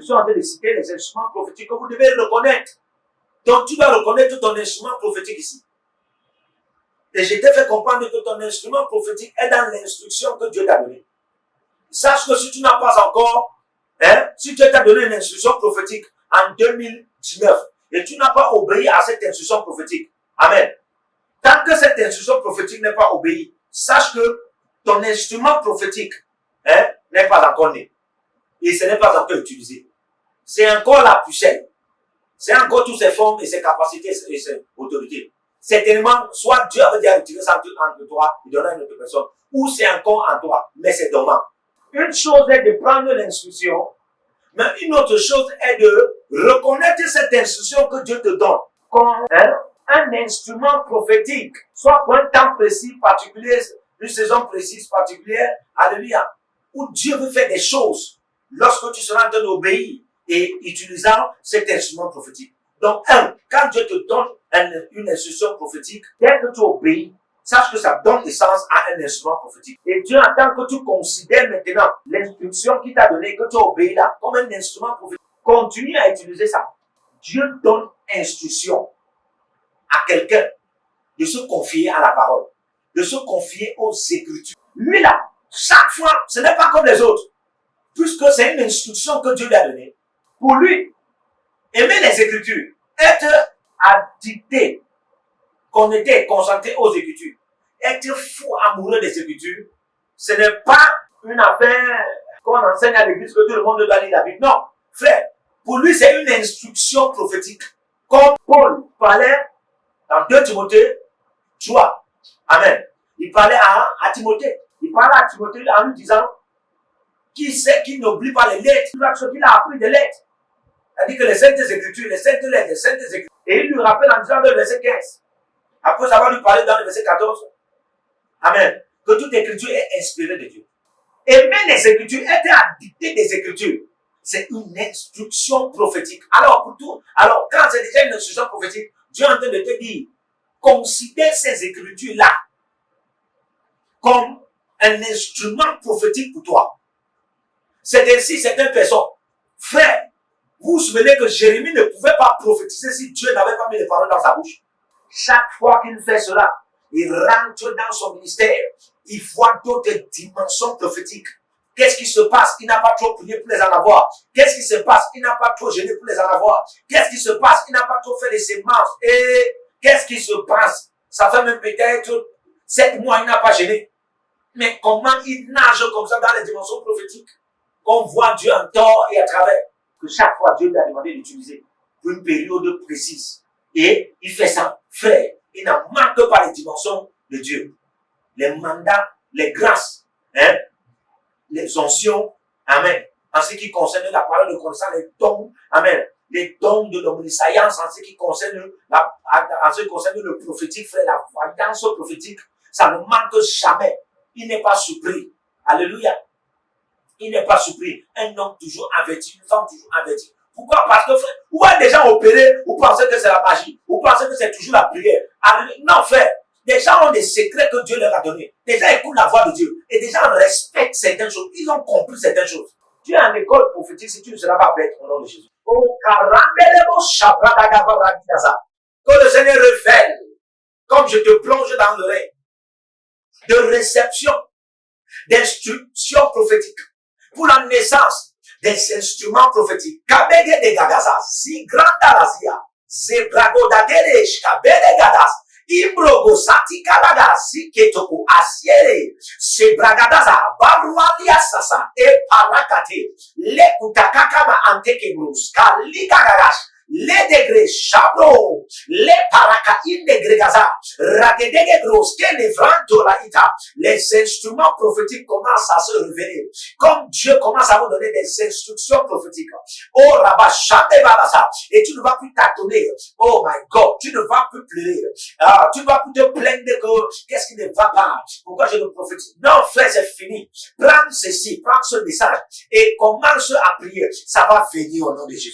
suis en train de citer les instruments prophétiques que vous devez reconnaître. Donc, tu dois reconnaître ton instrument prophétique ici. Et je t'ai fait comprendre que ton instrument prophétique est dans l'instruction que Dieu t'a donnée. Sache que si tu n'as pas encore, si Dieu t'a donné une instruction prophétique en 2019 et tu n'as pas obéi à cette instruction prophétique, amen. Tant que cette instruction prophétique n'est pas obéie, sache que ton instrument prophétique n'est pas encore né. Et ce n'est pas encore utilisé. C'est encore la pucelle. C'est encore toutes ses formes et ses capacités et ses autorités. Certainement, soit Dieu avait déjà utilisé ça entre toi, il donnera à une autre personne, ou c'est encore en toi, mais c'est dormant. Une chose est de prendre l'instruction, mais une autre chose est de reconnaître cette instruction que Dieu te donne comme un instrument prophétique, soit pour un temps précis, particulier, une saison précise, particulière, alléluia, où Dieu veut faire des choses lorsque tu seras en train d'obéir et utilisant cet instrument prophétique. Donc, quand Dieu te donne une instruction prophétique, dès que tu obéis, sache que ça donne naissance à un instrument prophétique. Et Dieu attend que tu considères maintenant l'instruction qu'il t'a donnée, que tu obéis là, comme un instrument prophétique. Continue à utiliser ça. Dieu donne instruction à quelqu'un de se confier à la parole, de se confier aux Écritures. Lui là, chaque fois, ce n'est pas comme les autres, puisque c'est une instruction que Dieu lui a donnée. Pour lui, aimer les Écritures, être addicté, connecté, concentré aux Écritures, être fou amoureux des Écritures, ce n'est pas une affaire qu'on enseigne à l'église que tout le monde doit lire la Bible. Non, frère, pour lui c'est une instruction prophétique. Comme Paul parlait dans 2 Timothée 3. Amen. Il parlait à Timothée. Il parlait à Timothée en lui disant qu'il n'oublie pas les lettres, ce qu'il a appris des lettres. Il dit que les saintes écritures, les saintes lettres, les saintes écritures. Et il lui rappelle en disant dans le verset 15. Après avoir lui parlé dans le verset 14. Amen. Que toute écriture est inspirée de Dieu. Aimer les écritures, être addicté des écritures, c'est une instruction prophétique. Alors, quand c'est déjà une instruction prophétique, Dieu est en train de te dire, considère ces écritures-là comme un instrument prophétique pour toi. C'est ainsi certaines personnes. Frère, vous vous souvenez que Jérémie ne pouvait pas prophétiser si Dieu n'avait pas mis les paroles dans sa bouche. Chaque fois qu'il fait cela, il rentre dans son ministère. Il voit d'autres dimensions prophétiques. Qu'est-ce qui se passe? Il n'a pas trop prié pour les en avoir. Qu'est-ce qui se passe? Il n'a pas trop gêné pour les en avoir. Qu'est-ce qui se passe? Il n'a pas trop fait les semences. Et qu'est-ce qui se passe? Ça fait même peut-être 7 mois, il n'a pas gêné. Mais comment il nage comme ça dans les dimensions prophétiques? Qu'on voit Dieu en tort et à travers. Que chaque fois, Dieu lui a demandé d'utiliser pour une période précise. Et il fait ça. Frère, il n'en manque pas les dimensions de Dieu. Les mandats, les grâces, les onctions, amen. En ce qui concerne la parole de connaissance, les dons, amen. Les dons de l'omniscience, en ce qui concerne le prophétique, frère, la voyance prophétique, ça ne manque jamais. Il n'est pas surpris. Alléluia. Il n'est pas surpris. Un homme toujours averti, une femme toujours avertie. Pourquoi? Parce que, frère, vous avez déjà opéré, vous pensez que c'est la magie, vous pensez que c'est toujours la prière. Non, frère, les gens ont des secrets que Dieu leur a donnés. Les gens écoutent la voix de Dieu. Et les gens respectent certaines choses. Ils ont compris certaines choses. Tu es en école prophétique si tu ne seras pas bête au nom de Jésus. Que le Seigneur révèle, comme je te plonge dans l'oreille, de réception, d'instruction prophétique, pour la naissance des instruments prophétiques. Kabege de Gadaza, si granda lazia, se brago dageresh, kabege gadas, imbrogo sati kalaga, si ketoku asiere, se bragadaza, barualia sasa, e parakate, le kutakakama antekebrus, kaligagash, les degrés chabro, les paraka indegregaza, ragedege gros, les instruments prophétiques commencent à se révéler. Comme Dieu commence à vous donner des instructions prophétiques. Oh, Rabba, et tu ne vas plus t'attendre. Oh my God, tu ne vas plus pleurer. Tu ne vas plus te plaindre que qu'est-ce qui ne va pas. Pourquoi je ne prophétise? Non, frère, c'est fini. Prends ceci, prends ce message et commence à prier. Ça va venir au nom de Jésus.